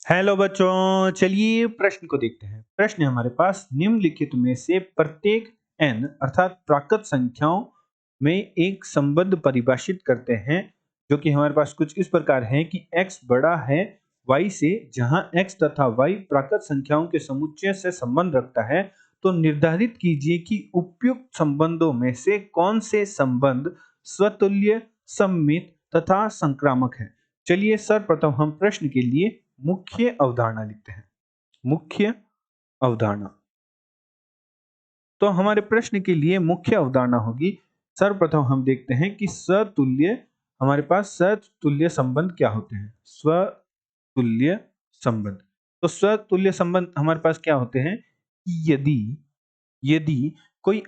Hello बच्चों, चलिए प्रश्न को देखते हैं। प्रश्न है हमारे पास, निम्नलिखित में से प्रत्येक n अर्थात प्राकृत संख्याओं में एक संबंध परिभाषित करते हैं जो कि हमारे पास कुछ इस प्रकार है कि x बड़ा है y से, जहां x तथा y प्राकृत संख्याओं के समुच्चय से संबंध रखता है। तो निर्धारित कीजिए कि उपयुक्त संबंधों में से कौन से संबंध स्वतुल्य, सममित तथा संक्रामक है। चलिए सर्वप्रथम हम प्रश्न के लिए मुख्य अवधारणा लिखते हैं। मुख्य अवधारणा, तो हमारे प्रश्न के लिए मुख्य अवधारणा होगी, सर्वप्रथम हम देखते हैं कि स्वतुल्य, हमारे पास स्वतुल्य संबंध क्या होते हैं। स्वतुल्य संबंध, तो स्वतुल्य संबंध हमारे पास क्या होते हैं कि यदि यदि कोई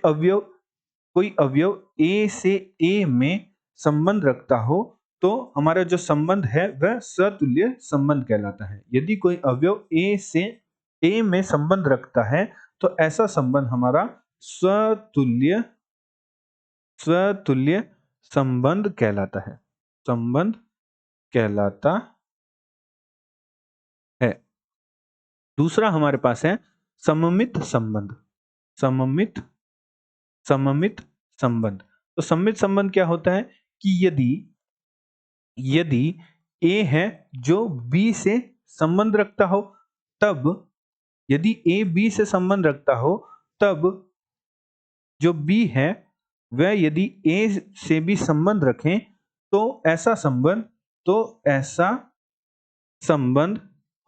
अवयव A से A में संबंध रखता हो तो हमारा जो संबंध है वह स्वतुल्य संबंध कहलाता है। यदि कोई अवयव A से A में संबंध रखता है तो ऐसा संबंध हमारा स्वतुल्य स्वतुल्य संबंध कहलाता है। संबंध कहलाता है। दूसरा हमारे पास है सममित संबंध। सममित सममित संबंध, तो सममित संबंध क्या होता है कि यदि यदि A है जो B से संबंध रखता हो, तब यदि A B से संबंध रखता हो तब जो B है वह यदि A से भी संबंध रखें तो ऐसा संबंध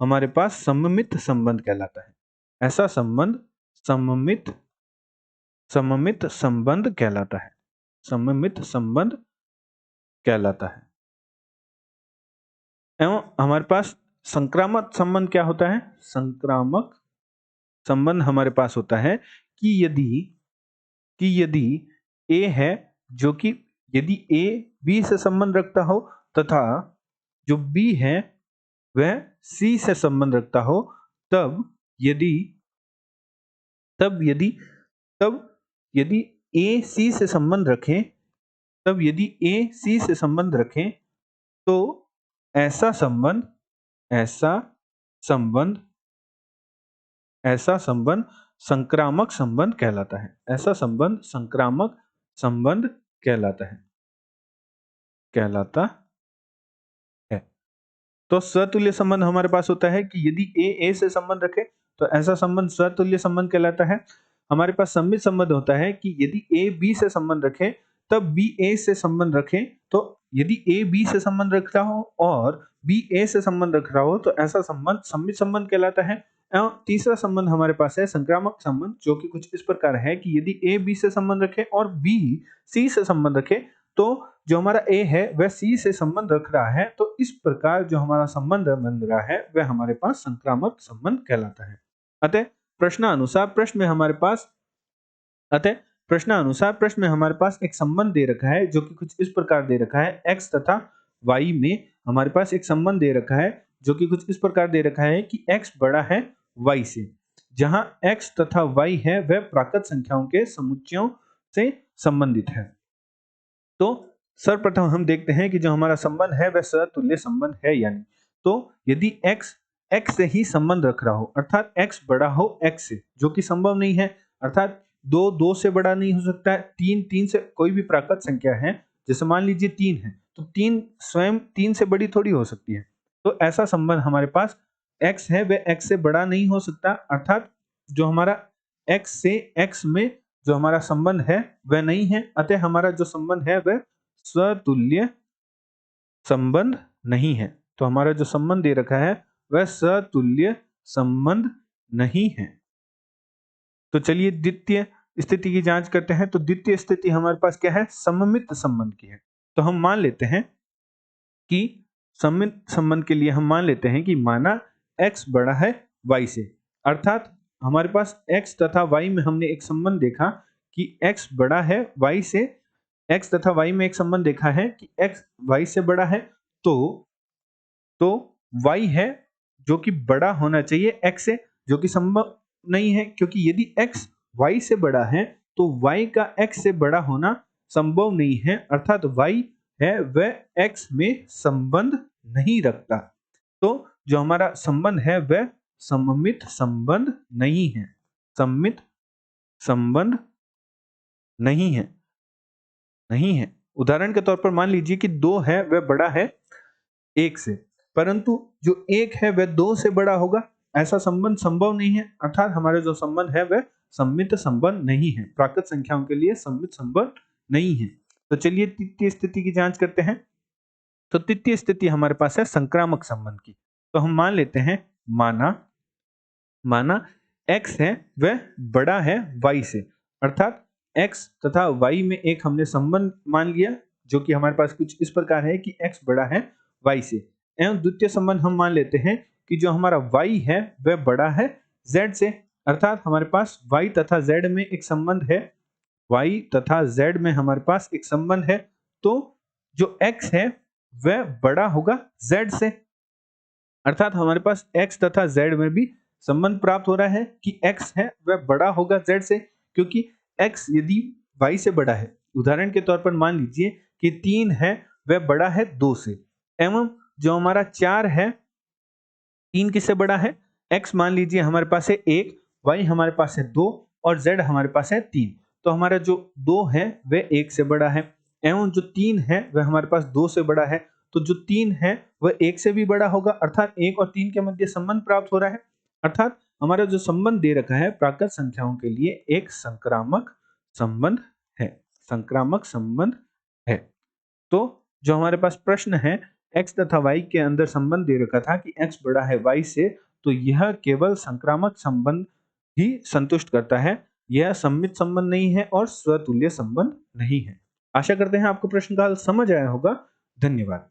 हमारे पास सममित संबंध कहलाता है। ऐसा संबंध सममित सममित संबंध कहलाता है। सममित संबंध कहलाता है। एवं हमारे पास संक्रामक संबंध क्या होता है। संक्रामक संबंध हमारे पास होता है कि यदि A है जो कि यदि A B से संबंध रखता हो तथा जो B है वह C से संबंध रखता हो, तब यदि तब यदि तब यदि A C से संबंध रखे तब यदि A C से संबंध रखे तो ऐसा संबंध ऐसा संबंध ऐसा संबंध संक्रामक संबंध कहलाता है। ऐसा संबंध संक्रामक संबंध कहलाता है। तो स्वतुल्य संबंध हमारे पास होता है कि यदि A से संबंध रखे तो ऐसा संबंध स्वतुल्य संबंध कहलाता है। हमारे पास सममित संबंध होता है कि यदि A B से संबंध रखे तब B A से संबंध रखे, तो यदि A B से संबंध रखता हो और B A से संबंध रख रहा हो तो ऐसा संबंध सममित संबंध कहलाता है। एवं तीसरा संबंध हमारे पास है संक्रामक संबंध, जो कि कुछ इस प्रकार है कि यदि A B से संबंध रखे और B C से संबंध रखे तो जो हमारा A है वह C से संबंध रख रहा है, तो इस प्रकार जो हमारा संबंध बन रहा है वह हमारे पास संक्रामक संबंध कहलाता है। अतः प्रश्नानुसार प्रश्न में हमारे पास एक संबंध दे रखा है जो कि कुछ इस प्रकार दे रखा है। x तथा y में हमारे पास एक संबंध दे रखा है जो कि कुछ इस प्रकार दे रखा है कि x बड़ा है y से, जहां x तथा y है वह प्राकृत संख्याओं के समुच्चयों से संबंधित है। तो सर्वप्रथम हम देखते हैं कि जो हमारा संबंध है वह स्वतुल्य संबंध है या नहीं। तो यदि x से ही संबंध रख रहा हो, अर्थात x बड़ा हो x से, जो कि संभव नहीं है, अर्थात 2 से बड़ा नहीं हो सकता है, 3 से, कोई भी प्राकृत संख्या है जैसे मान लीजिए 3 है तो 3 स्वयं 3 से बड़ी थोड़ी हो सकती है। तो ऐसा संबंध हमारे पास x है वह x से बड़ा नहीं हो सकता, अर्थात जो हमारा x से x में जो हमारा संबंध है वह नहीं है। अतः हमारा जो संबंध है वह स्वतुल्य संबंध नहीं है। तो हमारा जो संबंध दे रखा है वह स्वतुल्य संबंध नहीं है। तो चलिए द्वितीय स्थिति की जांच करते हैं। तो द्वितीय स्थिति हमारे पास क्या है, सममित संबंध की है। तो हम मान लेते हैं कि सममित संबंध के लिए हम मान लेते हैं कि माना x बड़ा है y से, अर्थात हमारे पास x तथा y में हमने एक संबंध देखा कि x बड़ा है y से, x तथा y में एक संबंध देखा है कि x y से बड़ा है, तो y है जो कि बड़ा होना चाहिए x से, जो कि संभव नहीं है क्योंकि यदि x y से बड़ा है तो y का x से बड़ा होना संभव नहीं है, अर्थात y है वह x में संबंध नहीं रखता। तो जो हमारा संबंध है वह सममित संबंध नहीं है, सममित संबंध नहीं है, नहीं है। उदाहरण के तौर पर मान लीजिए कि 2 है वह बड़ा है 1 से, परंतु जो 1 है वह 2 से बड़ा होगा, ऐसा संबंध संभव नहीं है। अर्थात हमारा जो संबंध है वह सममित संबंध नहीं है, प्राकृत संख्याओं के लिए सममित संबंध नहीं है। तो चलिए तृतीय स्थिति की जांच करते हैं। तो तृतीय स्थिति हमारे पास है संक्रामक संबंध की। तो हम मान लेते हैं, माना x है वह बड़ा है y से, अर्थात x तथा y में एक हमने संबंध मान लिया जो कि हमारे पास कुछ इस प्रकार है कि x बड़ा है y से। एवं द्वितीय संबंध हम मान लेते हैं कि जो हमारा y है वह बड़ा है z से, अर्थात हमारे पास y तथा z में एक संबंध है, y तथा z में हमारे पास एक संबंध है। तो जो x है वह बड़ा होगा z से, अर्थात हमारे पास x तथा z में भी संबंध प्राप्त हो रहा है कि x है वह बड़ा होगा z से, क्योंकि x यदि y से बड़ा है, उदाहरण के तौर पर मान लीजिए कि 3 है वह बड़ा है 2 से, एवं जो हमारा 4 है 3 किससे बड़ा है, x मान लीजिए हमारे पास है 1, y हमारे पास है 2 और z हमारे पास है 3। तो हमारा जो 2 है वह 1 से बड़ा है, एवं जो 3 है वह हमारे पास 2 से बड़ा है। तो जो 3 है वह 1 से भी बड़ा होगा, अर्थात 1 और 3 के मध्य संबंध प्राप्त हो रहा है। अर्थात हमारा जो संबंध दे रखा है प्राकृत संख्याओं के लिए एक संक्रामक संबंध है, संक्रामक संबंध है। तो जो हमारे पास प्रश्न है x तथा y के अंदर संबंध दे रखा था कि x बड़ा है y से, तो यह केवल संक्रामक संबंध ही संतुष्ट करता है, यह सममित संबंध नहीं है और स्वतुल्य संबंध नहीं है। आशा करते हैं आपको प्रश्न का हल समझ आया होगा। धन्यवाद।